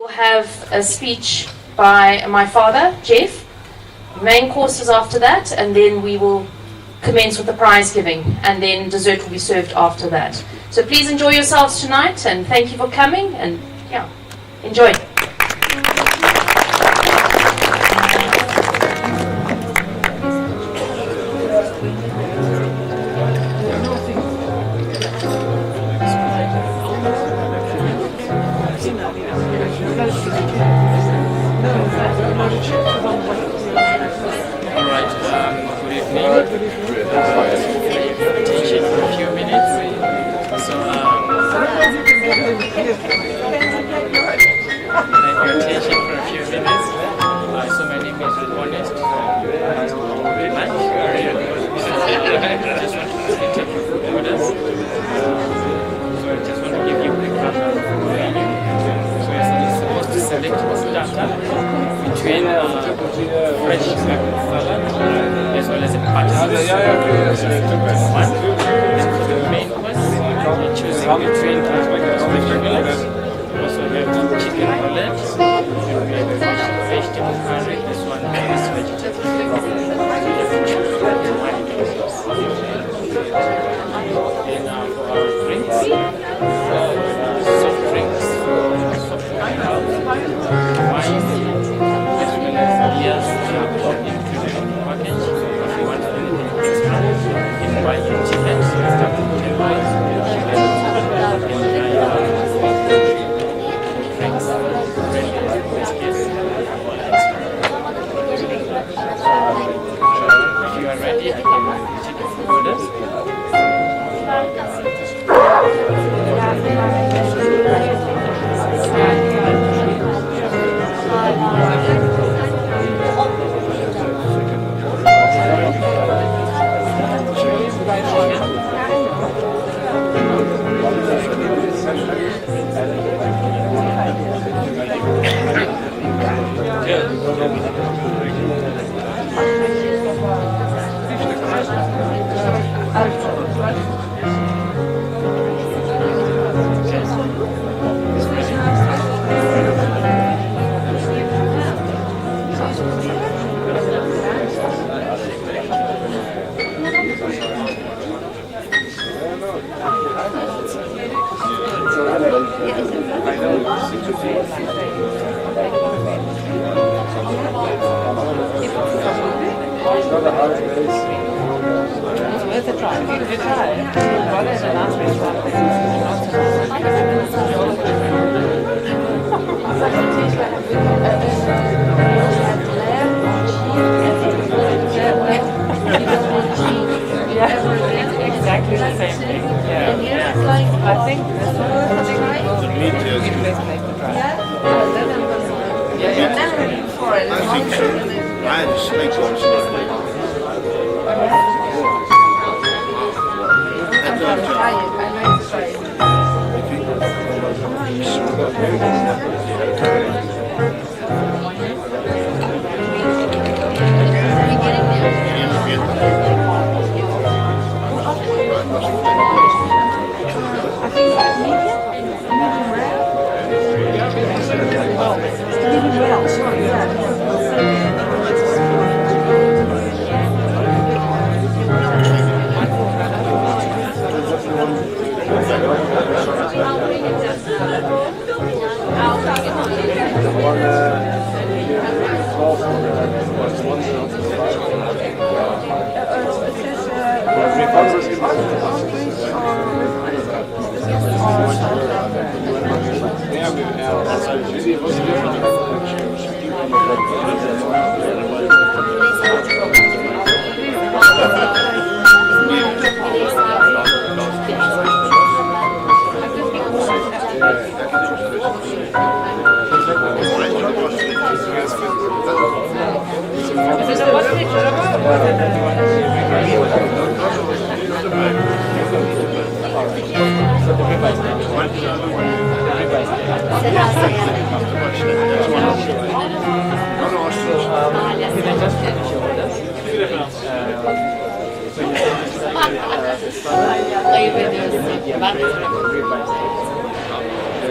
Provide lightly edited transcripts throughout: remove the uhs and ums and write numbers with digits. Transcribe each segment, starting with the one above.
We'll have a speech by my father, Jeff. Main courses after that, and then we will commence with the prize giving, and then dessert will be served after that. So please enjoy yourselves tonight, and thank you for coming, and yeah, enjoy.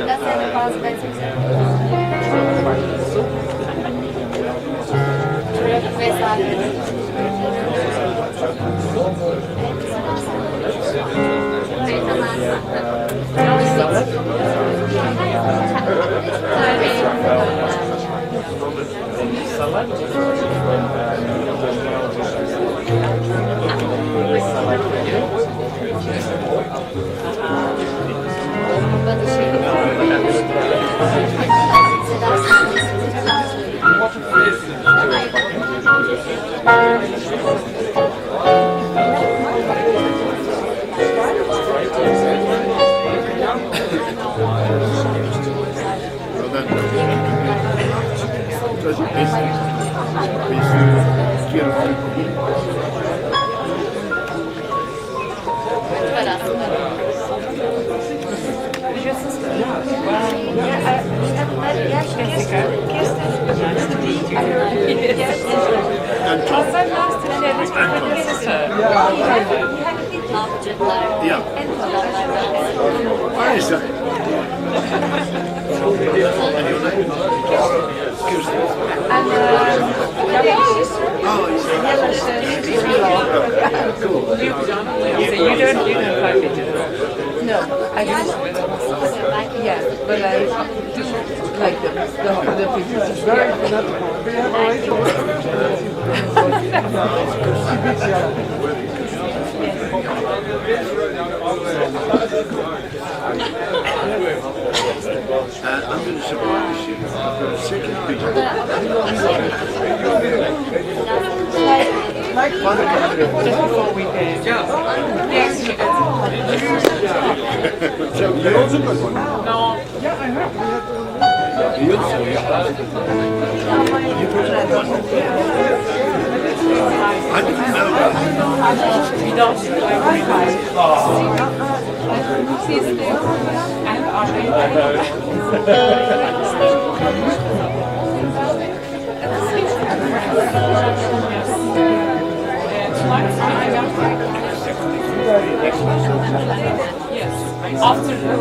Das ist eine Pause bei Waar is dat? No, I don't. Yeah, but I do like them. The pictures is very I'm going to surprise you. I've got a second picture. just before we came. Yes. No. I didn't know that. You don't. Yes. After oh,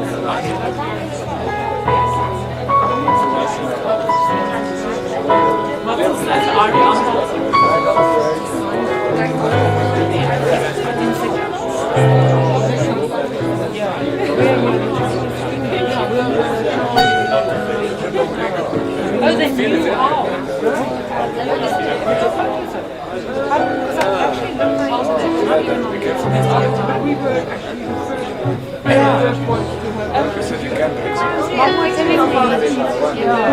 then you are.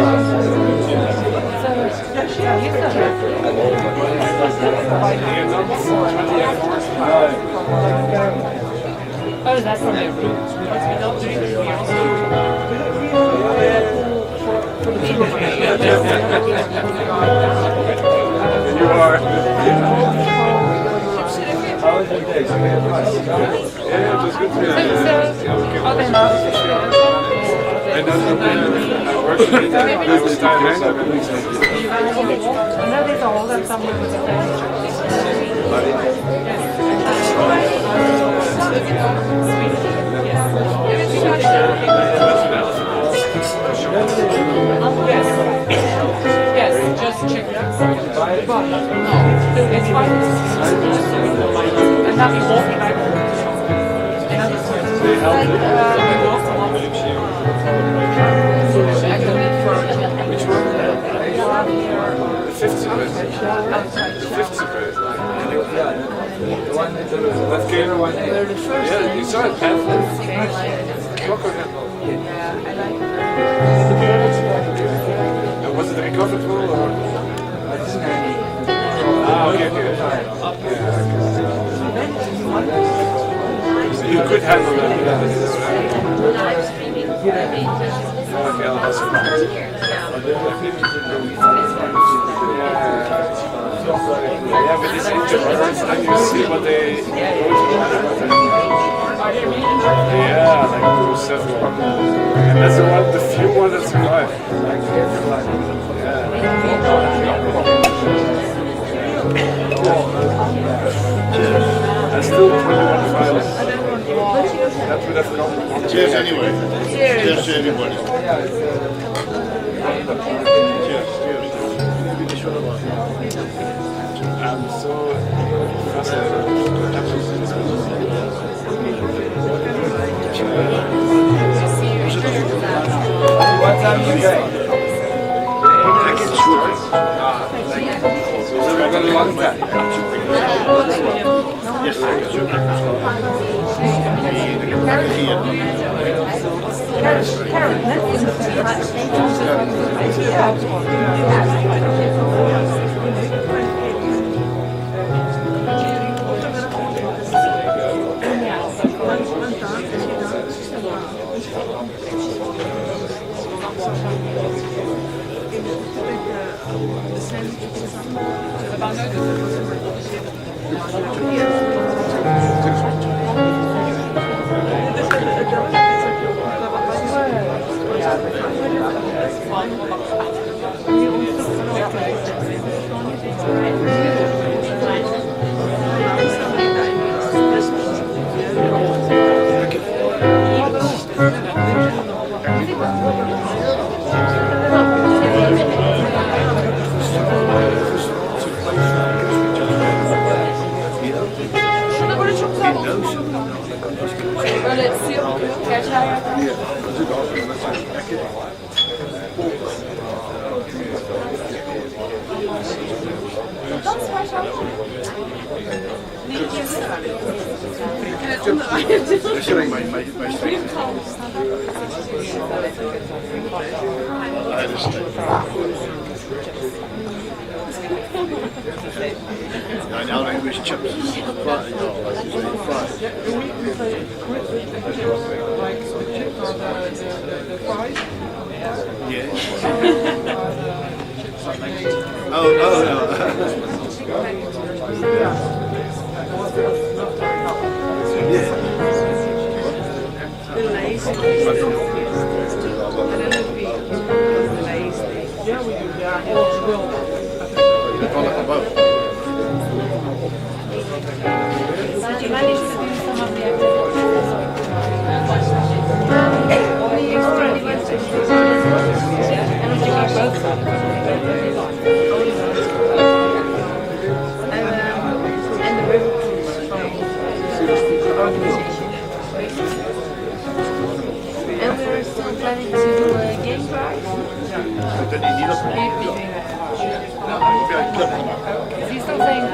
Oh, that's from their roots. Because we don't drink it here. You are. How was your day? Yeah, it was good to So, are they not? I know working with them. I was time I know these are older, some with the Yes, just check it. But no, it's fine. And now we walk back. Which one? The fifth super. The fifth super. That game? Yeah, you saw it. Was it recoverable or? Ah, okay. So you could handle that. Okay, I'll ask you. Yeah, but these introverts, like you see what they go to. Yeah, like those several. And that's the one, the few ones that survive. There's still 21 files. That would have come. Cheers anyway. Cheers to everybody. I'm so fascinated. What time you going? I get shooting. So we've got a long time. Yes, I know English chips. Yeah. Oh, Did you manage to do some of the activities? Or you already went to and did you go both and the river cruise from the organization. And we're still planning to do a game drive. Is he still saying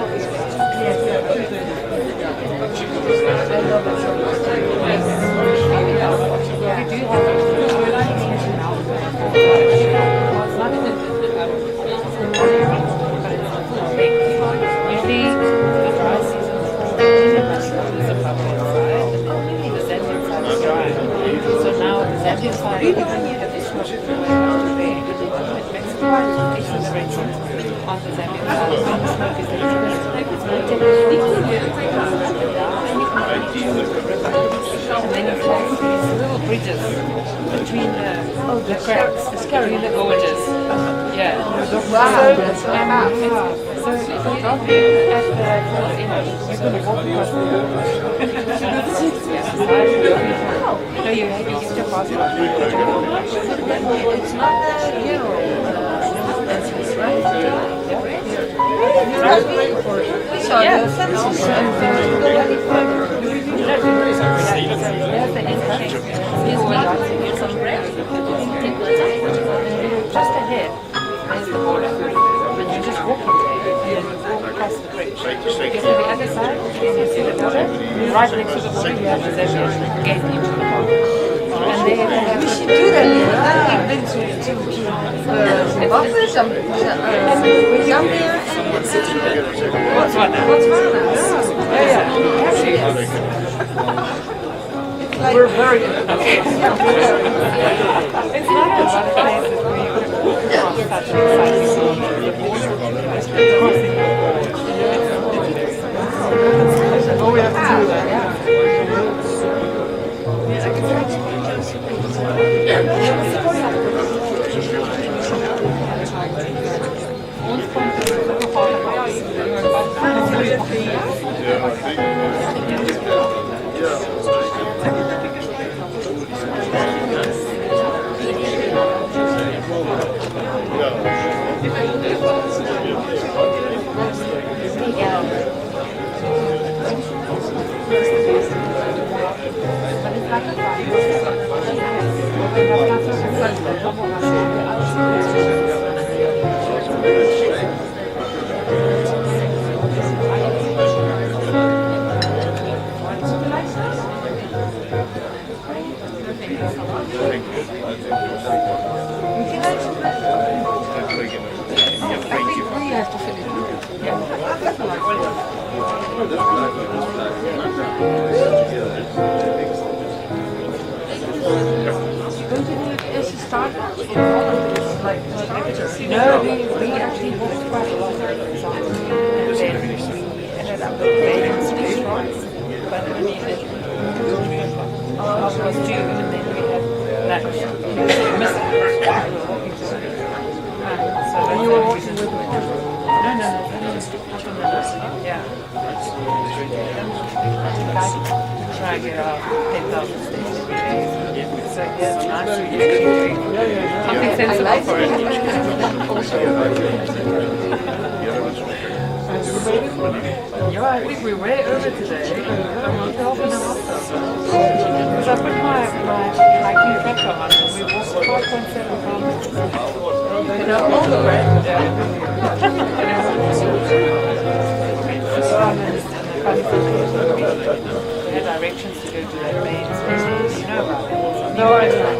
little bridges between the cracks, between the gorges. Yeah. Wow. So if you drop in at the you're going to walk across the no, you have to get your passport. It's not the general entrance, right? We saw the census and there's the entrance. It's some bread. Just ahead, there's the border. And you just walk across the bridge. Get to the other side, and you see the border. Right next to the border, you have the Zambia gate into the park. And they have we should do that. I've been to Zimbabwe, Zambia, and Botswana. Yeah. Actually, we're very good. It's not a lot of places where you could cross such Oh, we have to do that. Don't you think it's a start? Like, no, we actually walked quite a lot of the time. And then we ended up with various restaurants, but only half was due, and then we had that missing. So and you were walking with me? No. Yeah. Try to get out 10,000 steps. So yeah, nice. Something sensible for it. Yeah, I think we're way over today. Because I put my hiking tracker on and we walked 5.7 kilometers. You know, all the way. We had directions to go to that main station. Do you know about it? No, I don't.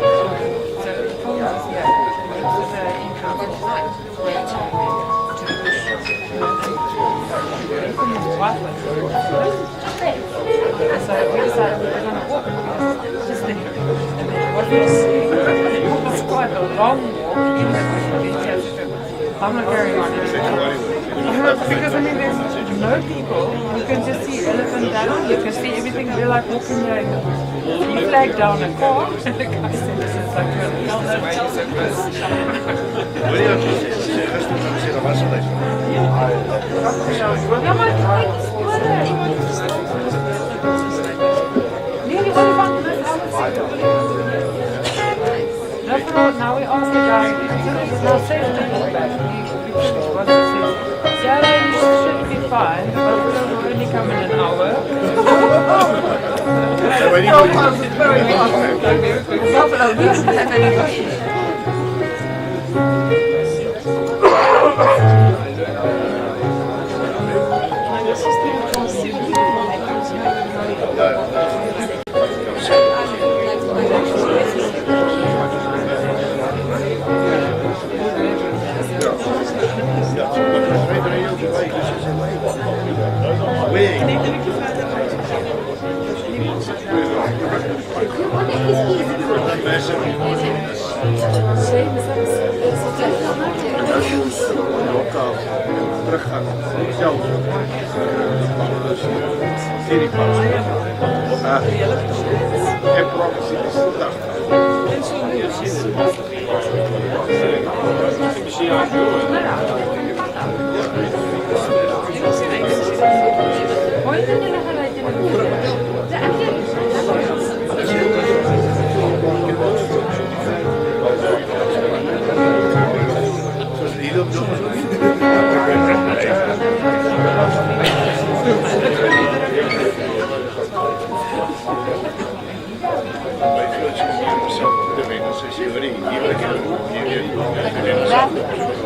So the phone is here. This is the intro. So we decided we were going to walk just there. And then what we see was quite a long walk. I'm not carrying on anymore. Because I mean there's no people. You can just see elephant down, you can see everything. We're like walking there and you flag down a car and the guy said this is like really why you're so close. Now we ask the guy, now say to me, yeah, you should be fine, but we'll only come in an hour. Teruggaan. Zelf. Seriepas. En progressief.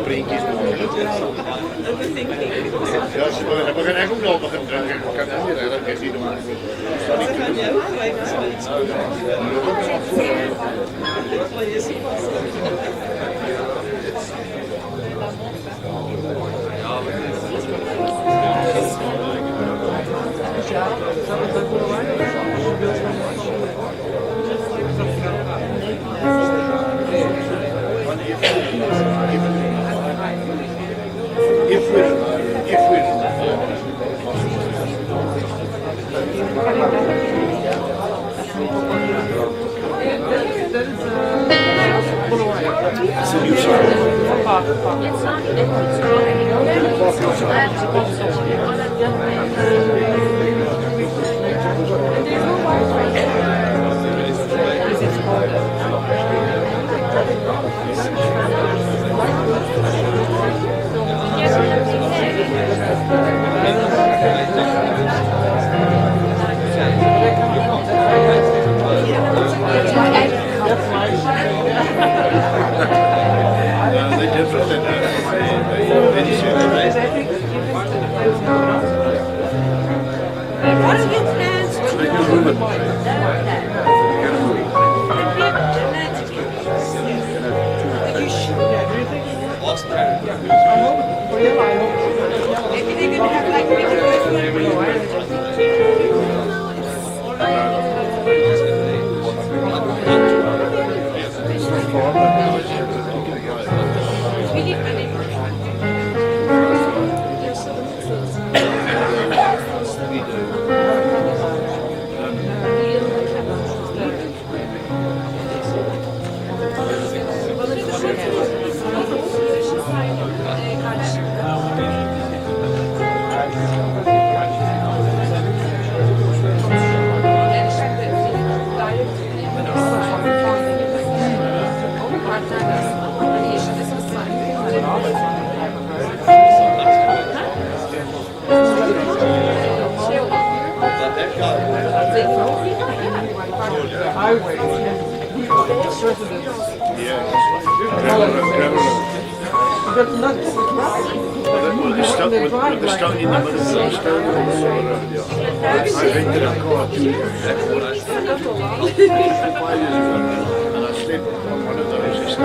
Printjes doen. Ja, we gaan echt ook nog een drank. Ik kan het niet redden, ik zie het Lost. Maybe they're gonna have like The stone in the middle of the stone. I rented a car 2 years ago. 5 years ago. And I slept on one of those estates. Me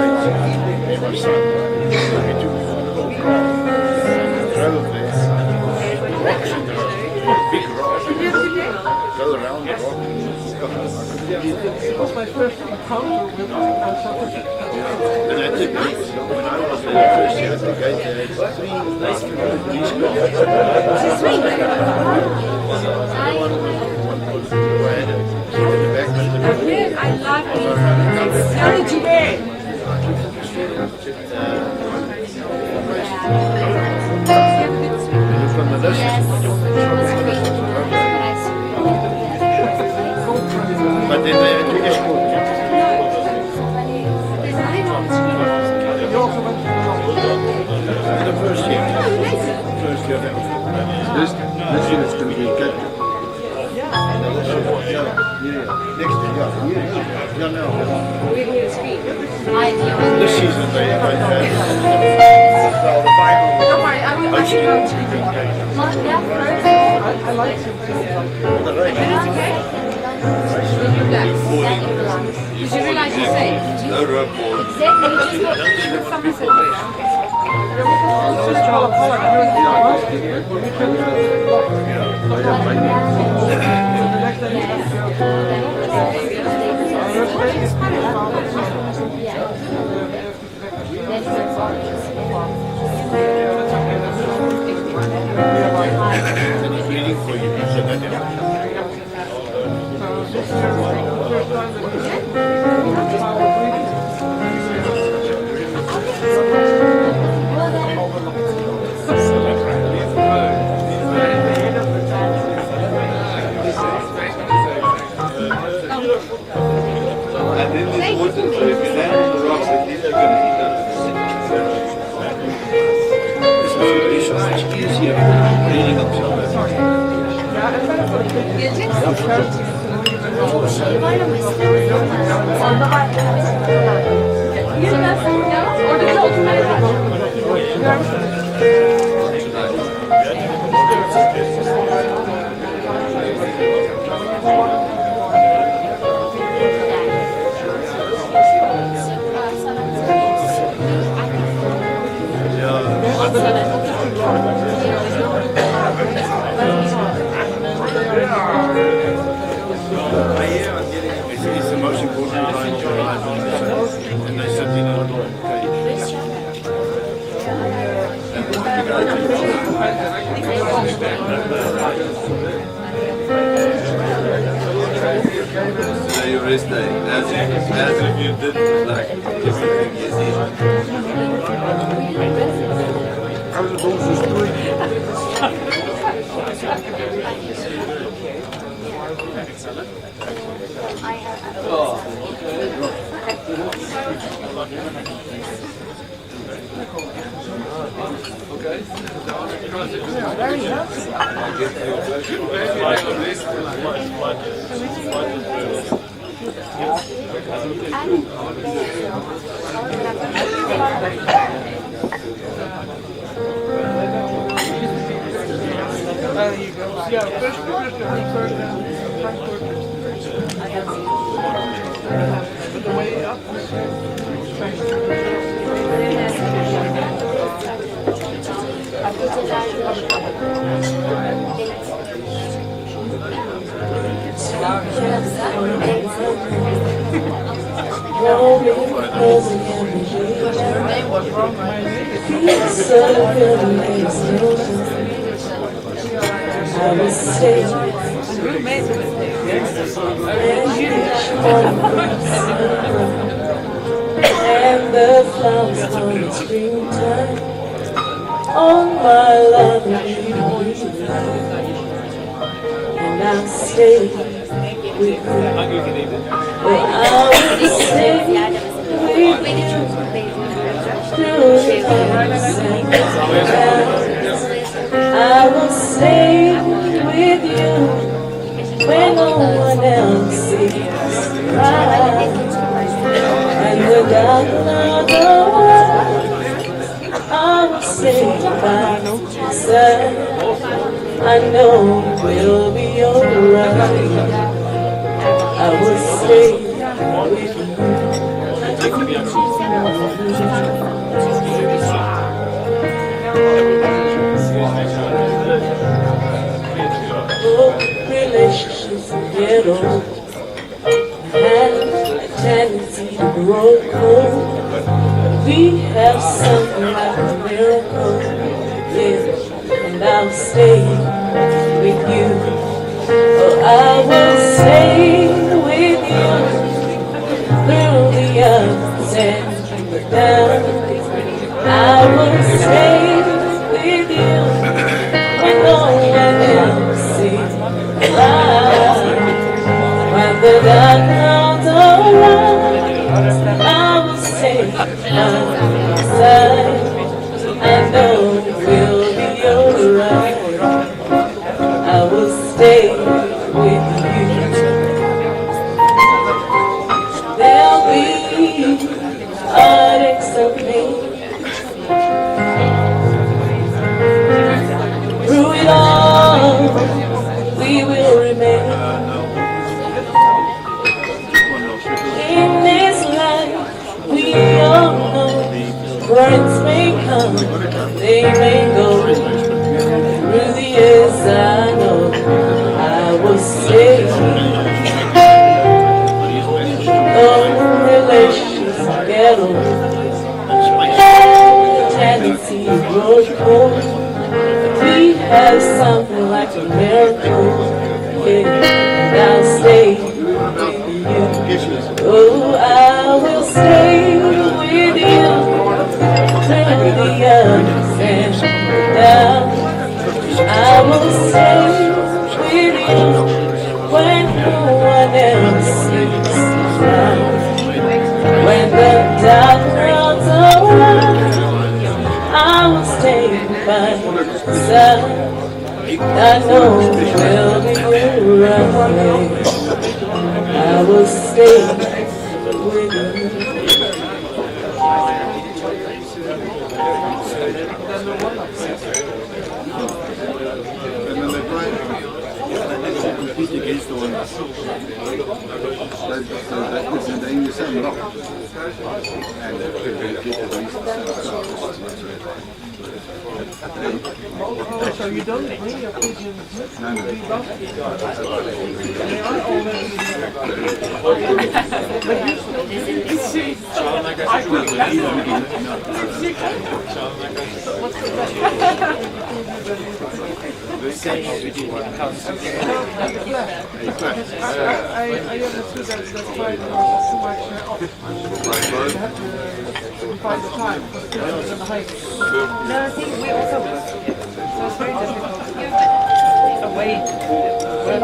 and my son. He took me for a little car. Drove there. Rocks in the road. Big rocks. Go around the rock. It was my first encounter with South Africa. And at the gate, when I was there the first year at the gate, there had 3 police cars. I love it. How did you wear it? From the distance, but then they had to escort me. The first year. This year is going to be good. Next year, yeah, no. This season they had the Bible. Don't worry, I will let you know. I like it. The rain. Did you realize you saved? No rope ball. And he's waiting for you. So that and then this water, so if you land on the rocks, at least you're going to eat up. It's much easier cleaning up some of it. It's the most important time to arrive on the set, and they sit in a little cage. So you rest day, as if you did like everything you did. How's it all so story? There you go. Yeah, first but the way up. I will stay and the flowers come in springtime on my lovely and I'll stay with you. Well, I will stay with you through the times and downs. I will stay with you when no one else sees right. And without another word, I will stay by your side. I know we'll be alright. I will stay with you. Oh, relationships get old, have a tendency to grow cold. We have something like a miracle, yeah, and I'll stay with you. Oh, I will stay with you through the ups and the downs. I will stay with you when no one else sees light. When the dark clouds arise, I will stay by your side. I know we'll be alright. I will stay with you. There'll be heartaches and pain. Through it all, we will remain. In this life, we all know friends may come, they may go. Through the years, I know I will stay. Oh, relations get old, tendency to grow cold. We have something like a miracle, yeah, and I'll stay with you. Oh, I will stay with you through the ups and the downs. I will stay with you when no one else sees around. When the dark clouds arise, I will stay by your side. I know we'll be alright. I will stay with you. And then they try to compete against the one that is in the English and rock. And they compete against the So you don't bring your pigeons with you? They are already I understood that's quite too much to find the time and the height. No, I think we also, so it's very difficult to wait for 2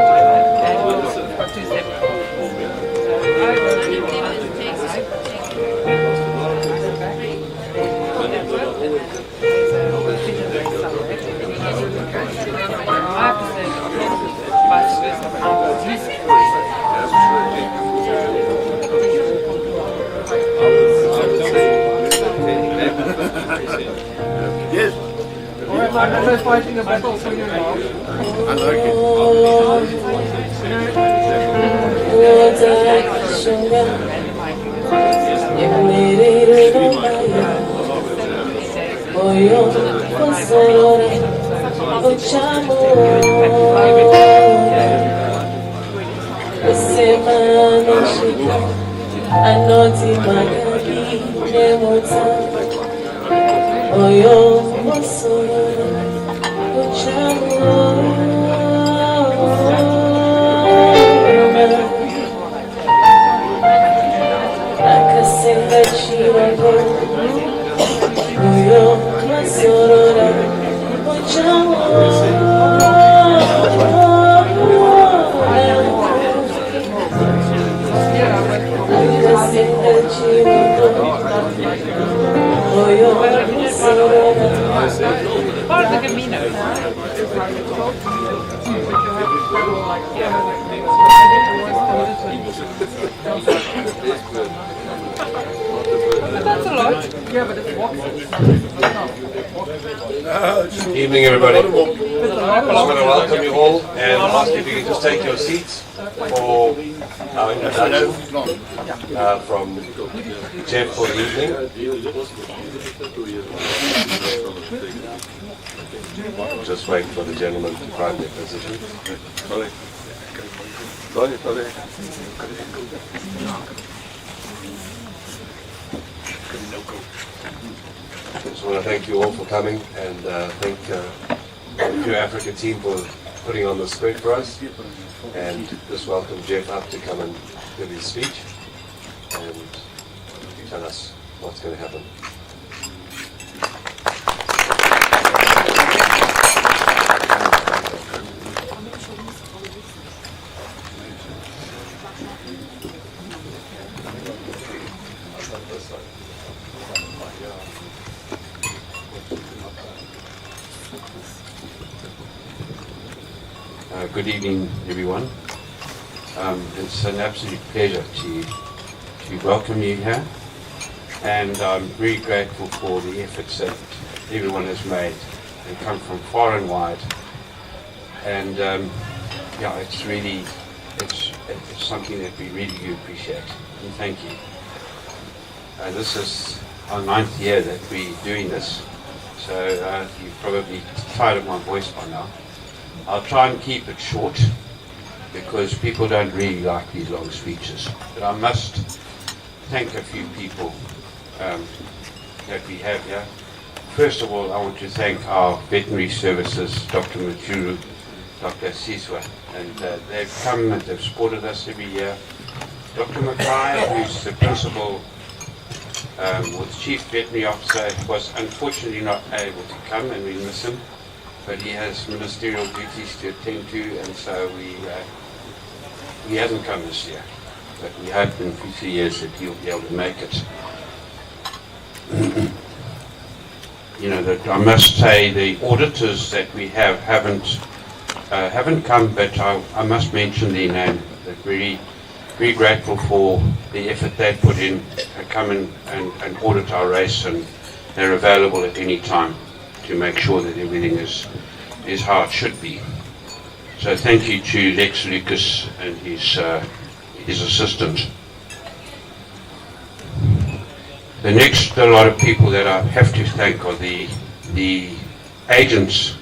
Yes. I'm just fighting a battle for your love. I like it. Part of the Camino. But that's a lot. Yeah, but it's walking. Evening, everybody. I'm going to welcome you all and ask if you can just take your seats for our introduction from Jeff for the evening. Just wait for the gentleman to find their position. Sorry. I just want to thank you all for coming and thank the Pure Africa team for putting on the spread for us, and just welcome Jeff up to come and give his speech and tell us what's going to happen. Good evening, everyone. It's an absolute pleasure to welcome you here, and I'm very grateful for the efforts that everyone has made. They come from far and wide, and yeah, it's really it's something that we really do appreciate, and thank you. This is our 9th year that we're doing this, so you've probably tired of my voice by now. I'll try and keep it short because people don't really like these long speeches. But I must thank a few people that we have here. First of all, I want to thank our veterinary services, Dr. Machuru, Dr. Siswa, and they've come and they've supported us every year. Dr. Mackay, who's the principal with Chief Veterinary Officer, was unfortunately not able to come, and we miss him. But he has ministerial duties to attend to, and so he hasn't come this year. But we hope in future years that he'll be able to make it. You know, that I must say the auditors that we haven't come, but I must mention their name. That very grateful for the effort they put in to come and audit our race, and they're available at any time to make sure that everything is how it should be. So thank you to Lex Lucas and his assistant. The next lot of people that I have to thank are the agents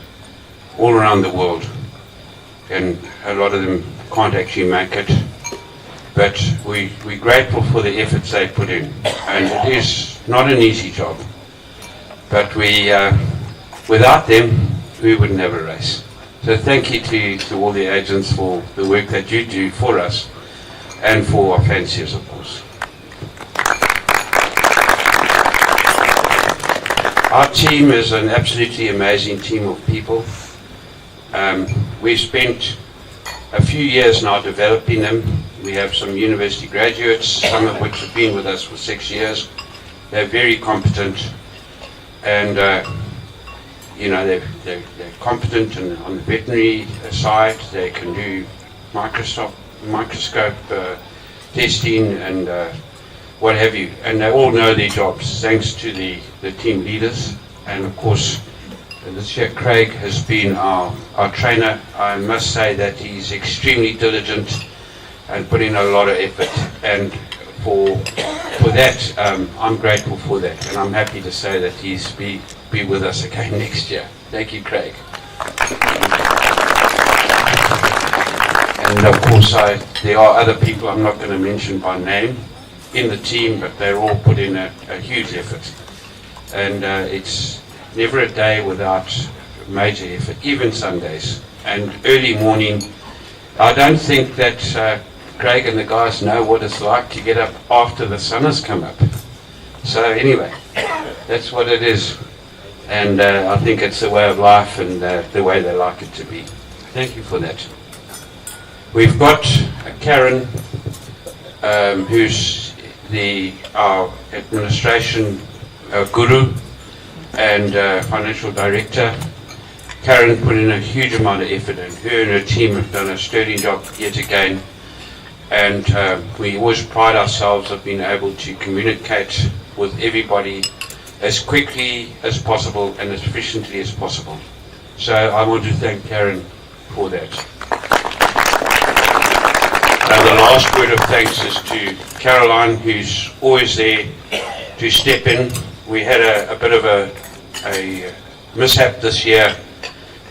all around the world, and a lot of them can't actually make it, but we're grateful for the efforts they put in, and it is not an easy job, but without them, we wouldn't have a race. So thank you to all the agents for the work that you do for us and for our fanciers, of course. Our team is an absolutely amazing team of people. We've spent a few years now developing them. We have some university graduates, some of which have been with us for 6 years. They're very competent, and you know, they're competent on the veterinary side. They can do microscope testing and what have you, and they all know their jobs thanks to the team leaders. And of course, this year Craig has been our trainer. I must say that he's extremely diligent and put in a lot of effort, and for that I'm grateful for that, and I'm happy to say that he's be with us again next year. Thank you, Craig. And of course there are other people I'm not going to mention by name in the team, but they're all put in a huge effort, and it's never a day without major effort, even Sundays and early morning. I don't think that Craig and the guys know what it's like to get up after the sun has come up. So anyway, that's what it is. And I think it's the way of life and the way they like it to be. Thank you for that. We've got Karen, who's our administration guru and financial director. Karen put in a huge amount of effort, and her and her team have done a sterling job yet again. And we always pride ourselves of being able to communicate with everybody as quickly as possible and as efficiently as possible. So I want to thank Karen for that. The last word of thanks is to Caroline, who's always there to step in. We had a bit of a mishap this year.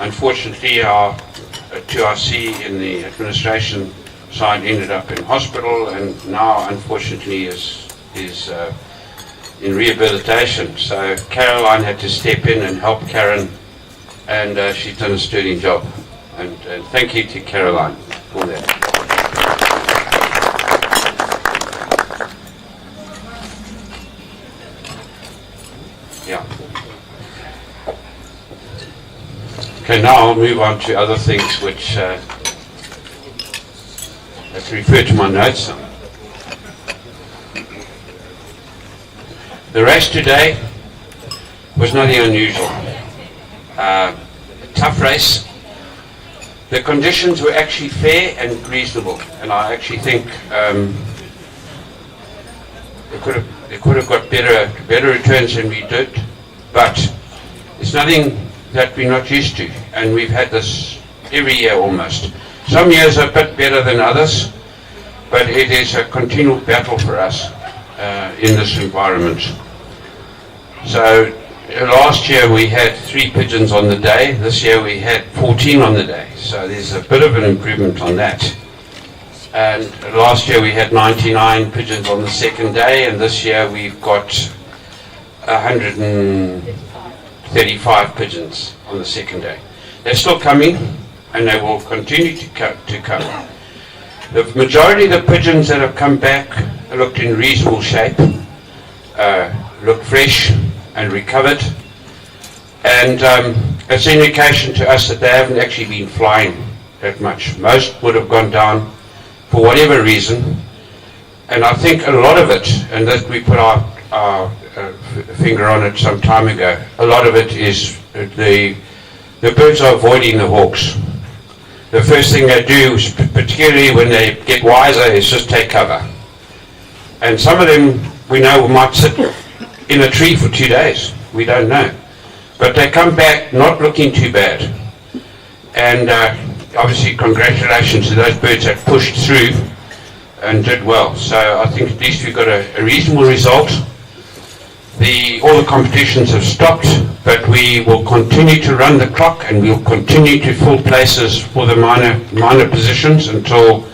Unfortunately, our 2RC in the administration side ended up in hospital, and now unfortunately is in rehabilitation. So Caroline had to step in and help Karen, and she's done a sterling job. And thank you to Caroline for that. Yeah. Okay, now I'll move on to other things which let's refer to my notes. The race today was nothing unusual. A tough race. The conditions were actually fair and reasonable, and I actually think they could have got better returns than we did, but it's nothing that we're not used to, and we've had this every year almost. Some years are a bit better than others, but it is a continual battle for us in this environment. So last year we had 3 pigeons on the day. This year we had 14 on the day. So there's a bit of an improvement on that. And last year we had 99 pigeons on the second day, and this year we've got 135 pigeons on the second day. They're still coming, and they will continue to come. The majority of the pigeons that have come back looked in reasonable shape, looked fresh and recovered, and it's an indication to us that they haven't actually been flying that much. Most would have gone down for whatever reason, and I think a lot of it, and that we put our finger on it some time ago, a lot of it is the birds are avoiding the hawks. The first thing they do, particularly when they get wiser, is just take cover. And some of them, we know, might sit in a tree for 2 days. We don't know. But they come back not looking too bad. And obviously congratulations to those birds that pushed through and did well. So I think at least we got a reasonable result. All the competitions have stopped, but we will continue to run the clock, and we'll continue to fill places for the minor positions until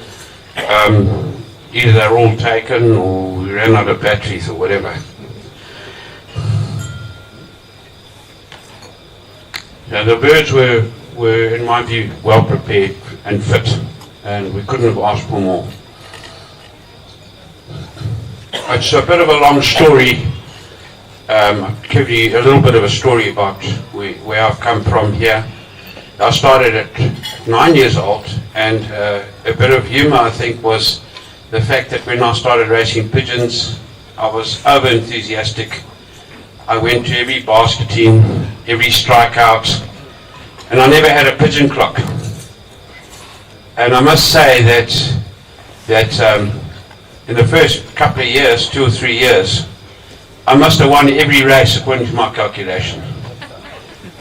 either they're all taken or we ran out of batteries or whatever. Now, the birds were, in my view, well prepared and fit, and we couldn't have asked for more. It's a bit of a long story. I'll give you a little bit of a story about where I've come from here. I started at 9 years old, and a bit of humor, I think, was the fact that when I started racing pigeons, I was over enthusiastic. I went to every basketing, every strikeout, and I never had a pigeon clock. And I must say that in the first couple of years, 2 or 3 years, I must have won every race according to my calculation.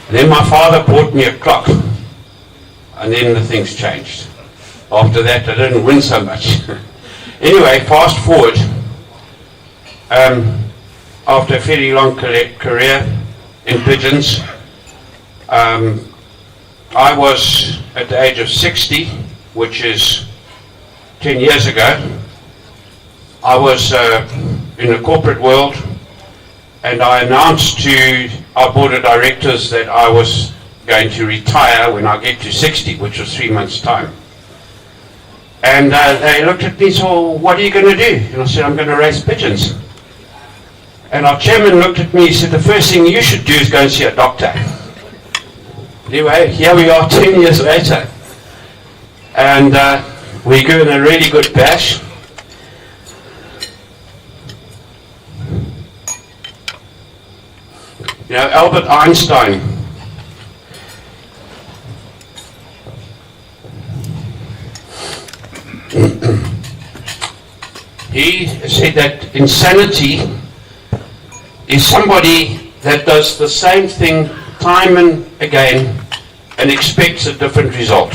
And then my father bought me a clock, and then the things changed. After that, I didn't win so much. Anyway, fast forward, after a fairly long career in pigeons, I was at the age of 60, which is 10 years ago. I was in the corporate world, and I announced to our board of directors that I was going to retire when I get to 60, which was 3 months' time. And they looked at me and said, well, what are you going to do? And I said, I'm going to raise pigeons. And our chairman looked at me and said, the first thing you should do is go and see a doctor. Anyway, here we are 10 years later. And we're given a really good bash. You know, Albert Einstein, he said that insanity is somebody that does the same thing time and again and expects a different result.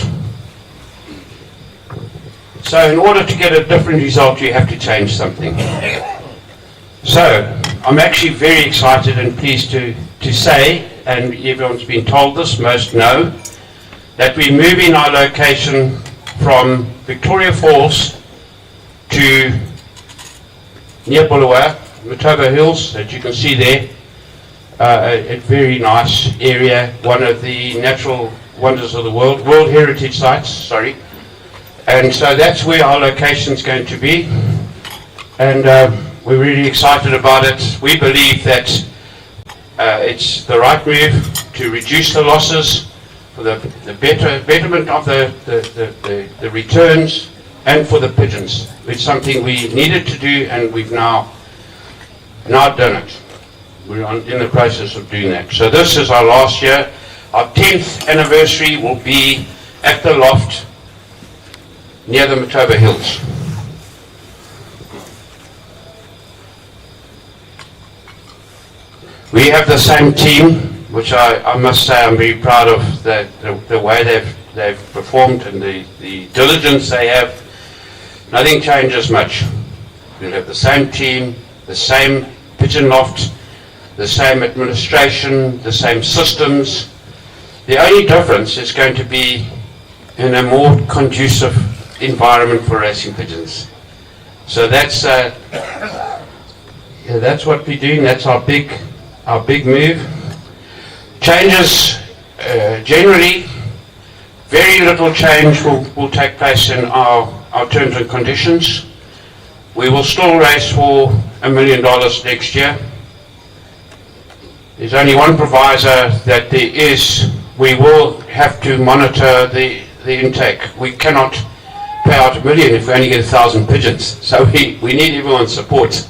So in order to get a different result, you have to change something. So I'm actually very excited and pleased to say, and everyone's been told this, most know, that we're moving our location from Victoria Falls to near Bulawayo, Matoba Hills, that you can see there. A very nice area, one of the natural wonders of the world, World Heritage Sites, sorry. And so that's where our location is going to be. And we're really excited about it. We believe that it's the right move to reduce the losses, for the betterment of the returns, and for the pigeons. It's something we needed to do, and we've now done it. We're in the process of doing that. So this is our last year. Our 10th anniversary will be at the loft near the Matoba Hills. We have the same team, which I must say I'm very proud of the way they've performed and the diligence they have. Nothing changes much. We'll have the same team, the same pigeon loft, the same administration, the same systems. The only difference is going to be in a more conducive environment for racing pigeons. So that's what we're doing. That's our big move. Changes, generally, very little change will take place in our terms and conditions. We will still race for $1 million next year. There's only one proviso that we will have to monitor the intake. We cannot pay out $1 million if we only get 1,000 pigeons. So we need everyone's support.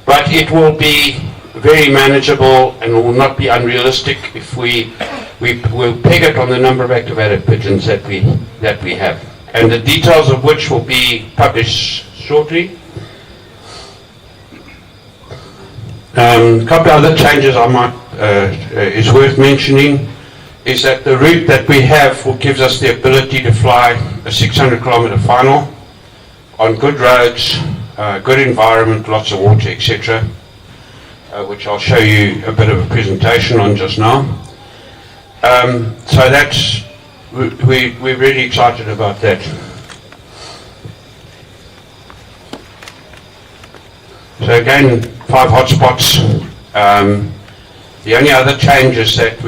But it will be very manageable and will not be unrealistic if we will peg it on the number of activated pigeons that we have. And the details of which will be published shortly. A couple of other changes is worth mentioning is that the route that we have gives us the ability to fly a 600-kilometer final on good roads, good environment, lots of water, etc., which I'll show you a bit of a presentation on just now. So that's, we're really excited about that. So again, 5 hotspots. The only other change is that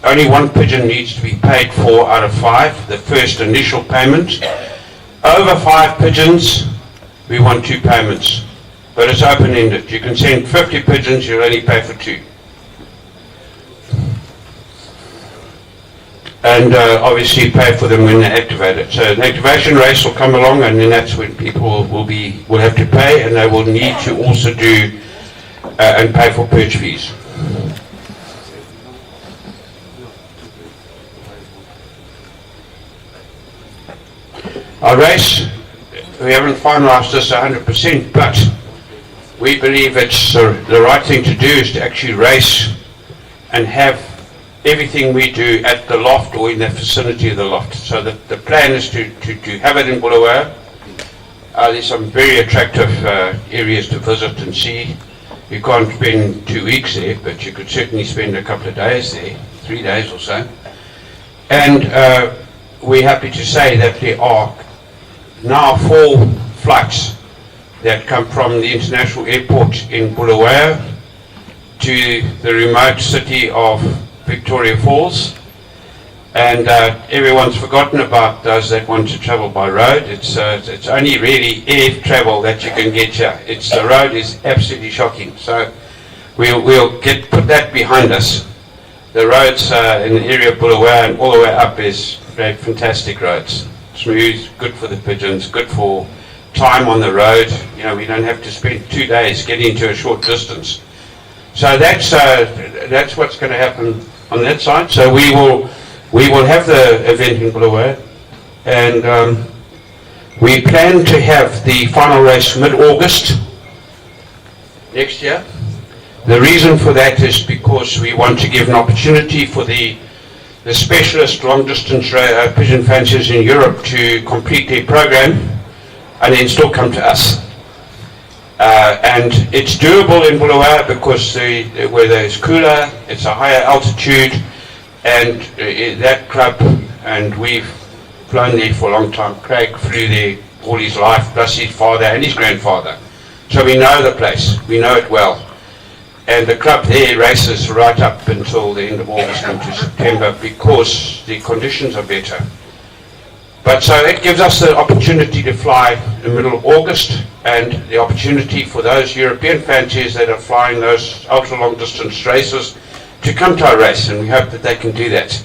only one pigeon needs to be paid for out of 5, the first initial payment. Over 5 pigeons, we want 2 payments, but it's open-ended. You can send 50 pigeons, you'll only pay for 2. And obviously pay for them when they're activated. So the activation race will come along, and then that's when people will have to pay, and they will need to also do and pay for perch fees. Our race, we haven't finalised this 100%, but we believe it's the right thing to do is to actually race and have everything we do at the loft or in the vicinity of the loft. So the plan is to have it in Bulawayo. There's some very attractive areas to visit and see. You can't spend 2 weeks there, but you could certainly spend a couple of days there, 3 days or so. And we're happy to say that there are now 4 flights that come from the international airport in Bulawayo to the remote city of Victoria Falls. And everyone's forgotten about those that want to travel by road. It's only really air travel that you can get here. The road is absolutely shocking. So we'll put that behind us. The roads in the area of Bulawayo and all the way up is very fantastic roads. Smooth, good for the pigeons, good for time on the road. You know, we don't have to spend 2 days getting to a short distance. So that's what's going to happen on that side. So we will have the event in Bulawayo, and we plan to have the final race mid-August next year. The reason for that is because we want to give an opportunity for the specialist long-distance pigeon fanciers in Europe to complete their program and then still come to us. And it's doable in Bulawayo because the weather is cooler, it's a higher altitude, and that club, and we've flown there for a long time. Craig flew there all his life, plus his father and his grandfather. So we know the place, we know it well. And the club there races right up until the end of August into September because the conditions are better. But so it gives us the opportunity to fly in the middle of August, and the opportunity for those European fanciers that are flying those ultra long distance races to come to our race, and we hope that they can do that.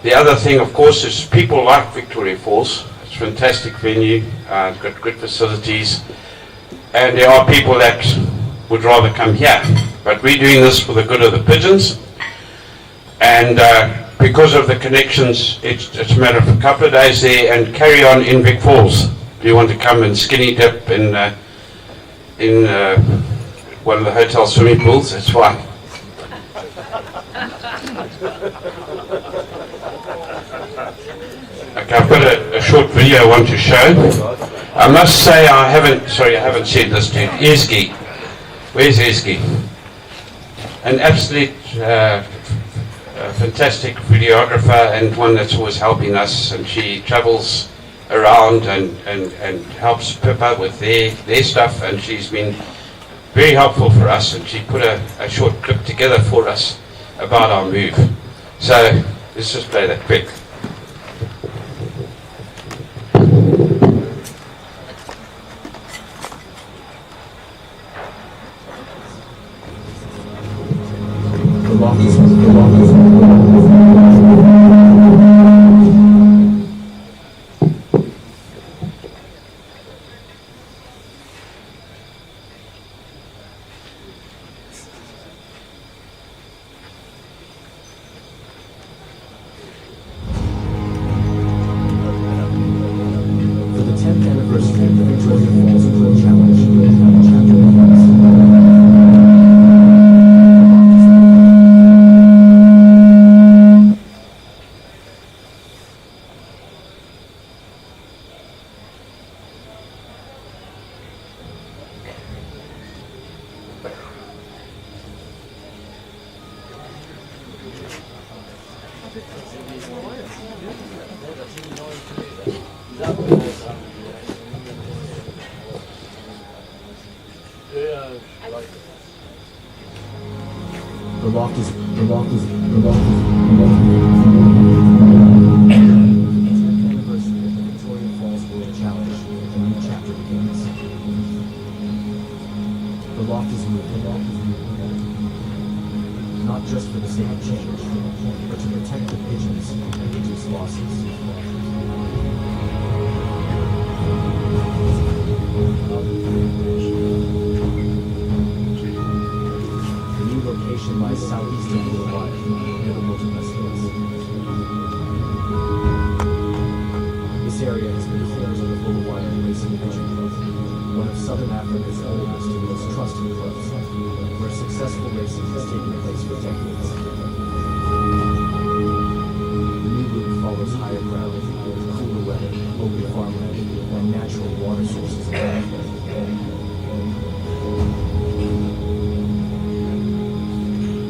The other thing, of course, is people like Victoria Falls. It's a fantastic venue, it's got good facilities, and there are people that would rather come here. But we're doing this for the good of the pigeons, and because of the connections, it's a matter of a couple of days there and carry on in Vic Falls. If you want to come and skinny dip in one of the hotel swimming pools, that's fine. Okay, I've got a short video I want to show. I must say I haven't said this to Esky. Where's Esky? An absolute fantastic videographer and one that's always helping us, and she travels around and helps Pippa with their stuff, and she's been very helpful for us, and she put a short clip together for us about our move. So let's just play that quick. Not just for the sake of change, but to protect the pigeons and reduce losses. The new location lies southeast of Bulawayo, near the Wilderness Hills. This area has been home to the Bulawayo Racing Pigeon Club, one of Southern Africa's oldest and most trusted clubs, where successful racing has taken place for decades. The new route follows higher ground, cooler weather, open farmland, and natural water sources in the area.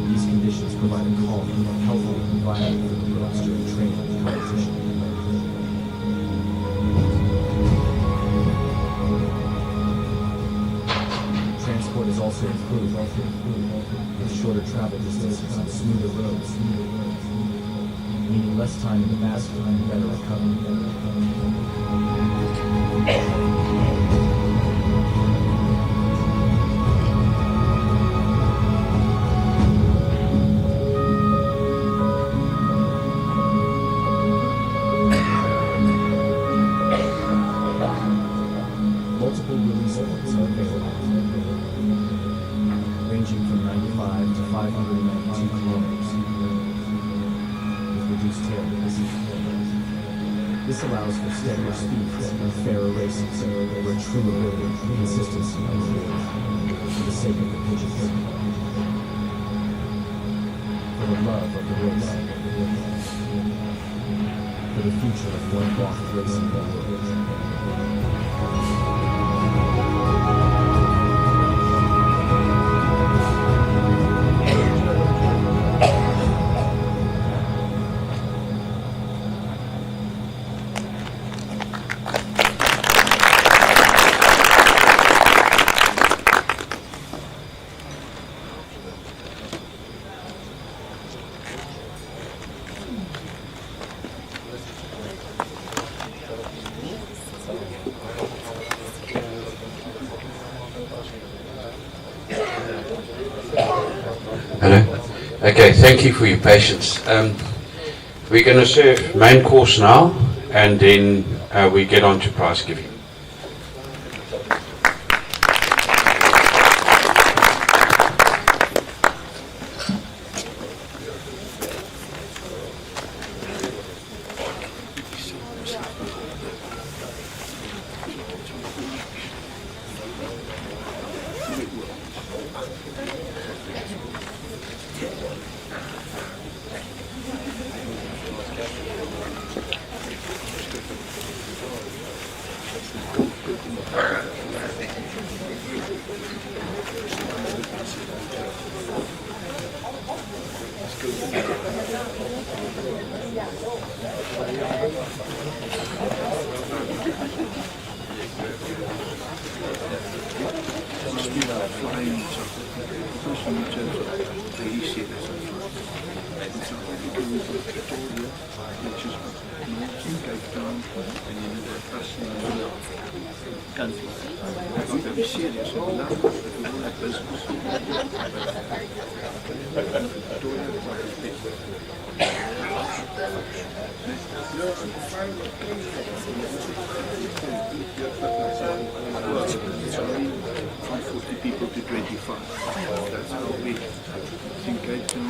These conditions provide a calm, healthy environment for the birds during training and competition. Transport is also improved with shorter travel distances and smoother roads, meaning less time in the basket and better recovery. Multiple release points are available, ranging from 95 to 592 kilometers, with reduced tail rates. This allows for steadier speeds and fairer races, where true ability and consistency are created for the sake of the pigeons. For the love of the race. For the future of one walk racing in the world. Hello. Okay, thank you for your patience. We're going to serve main course now, and then we get on to prize giving. From 40 people to 25. That's how we think I can.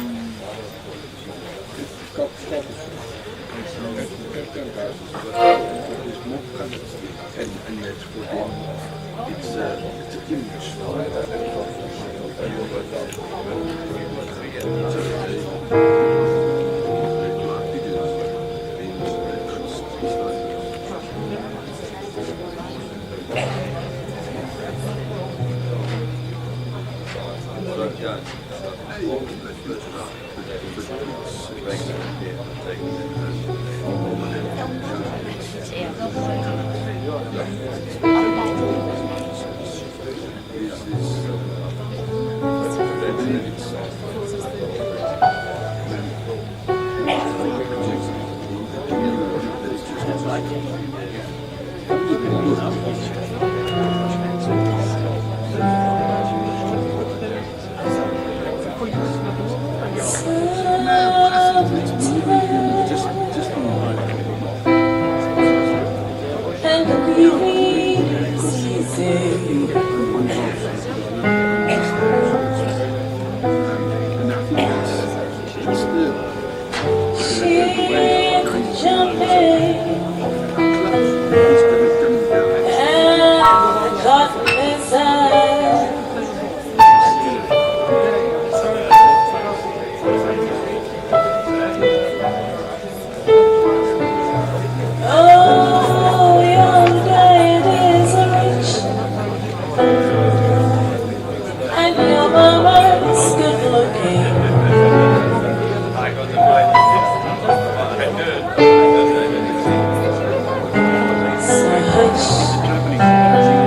There's more colors, and that's for them. It's an image.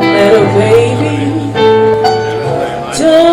Little baby, don't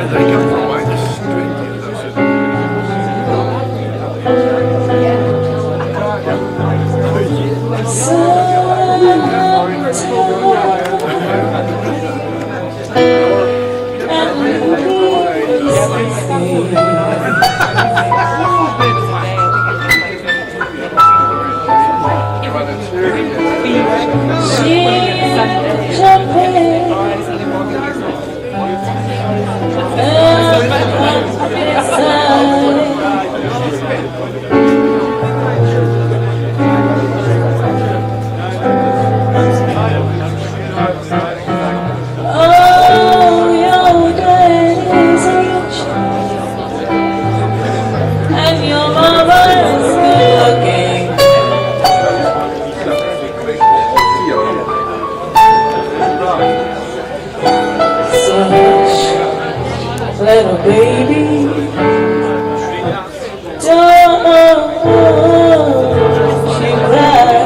They come from like this is 20, that's it. Little baby, don't you cry.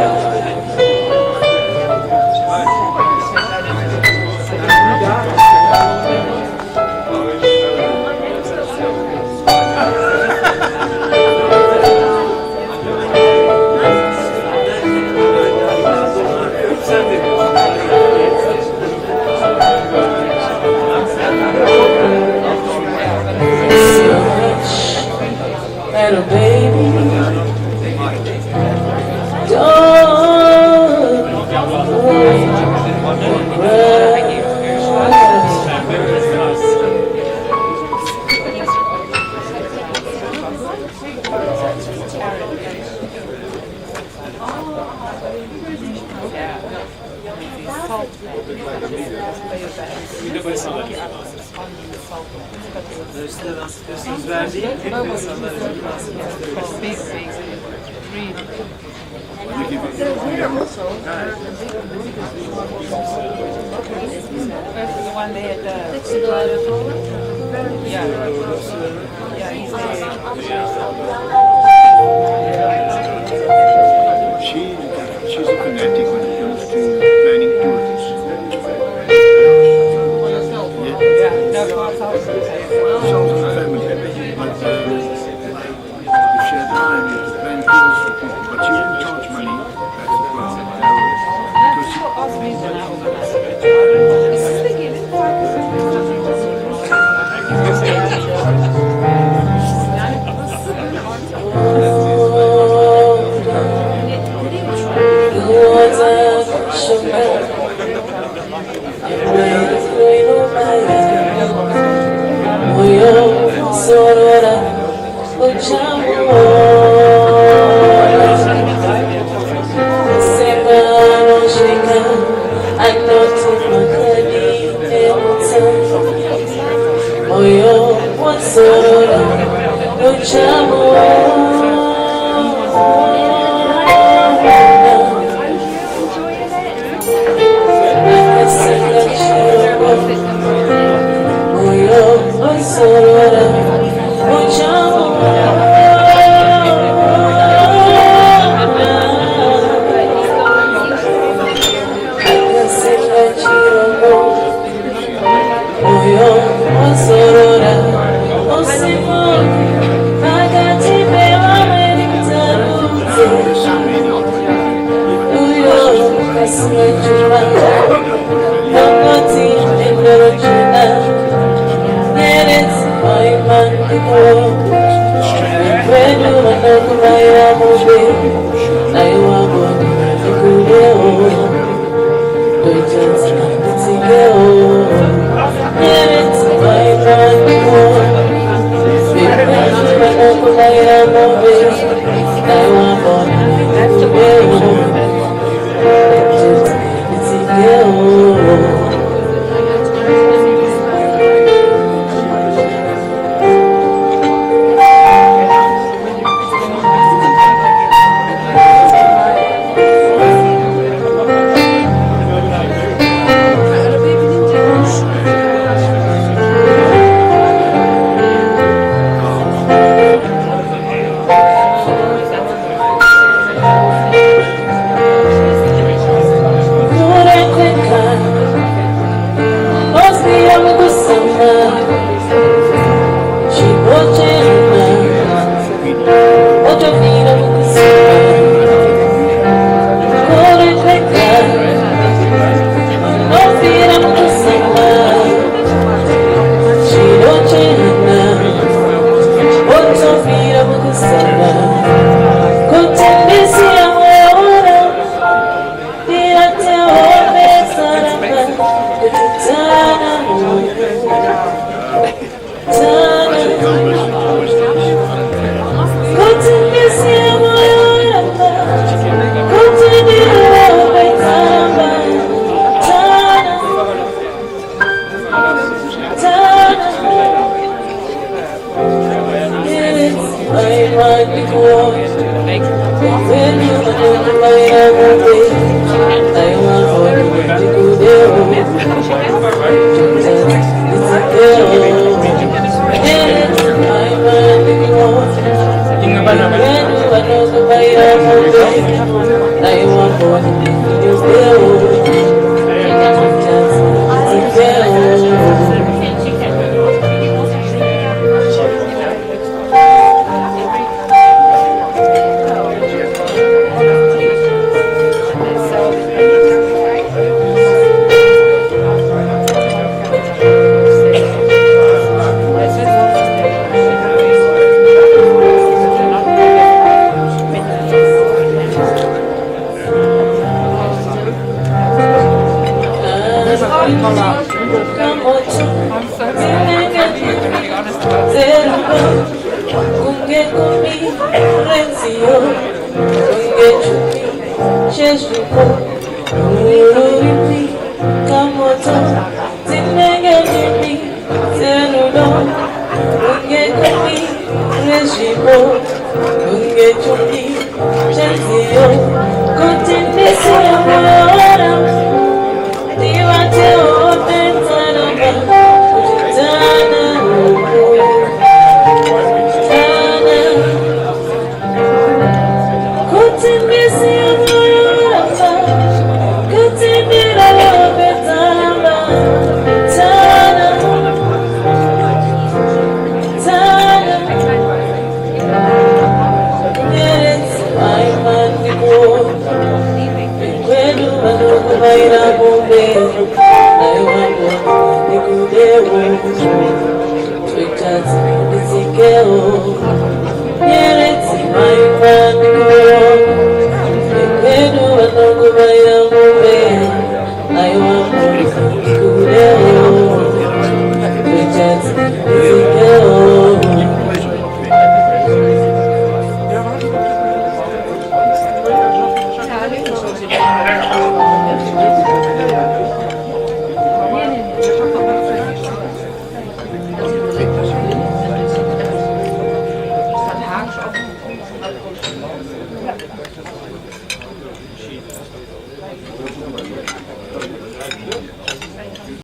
Little baby, The one they had yeah, he's She's a fanatic when it comes to planning tours. Sounds like a family, but if she had time, you could plan tours for people, but she wouldn't charge money. That's the problem. Twitter,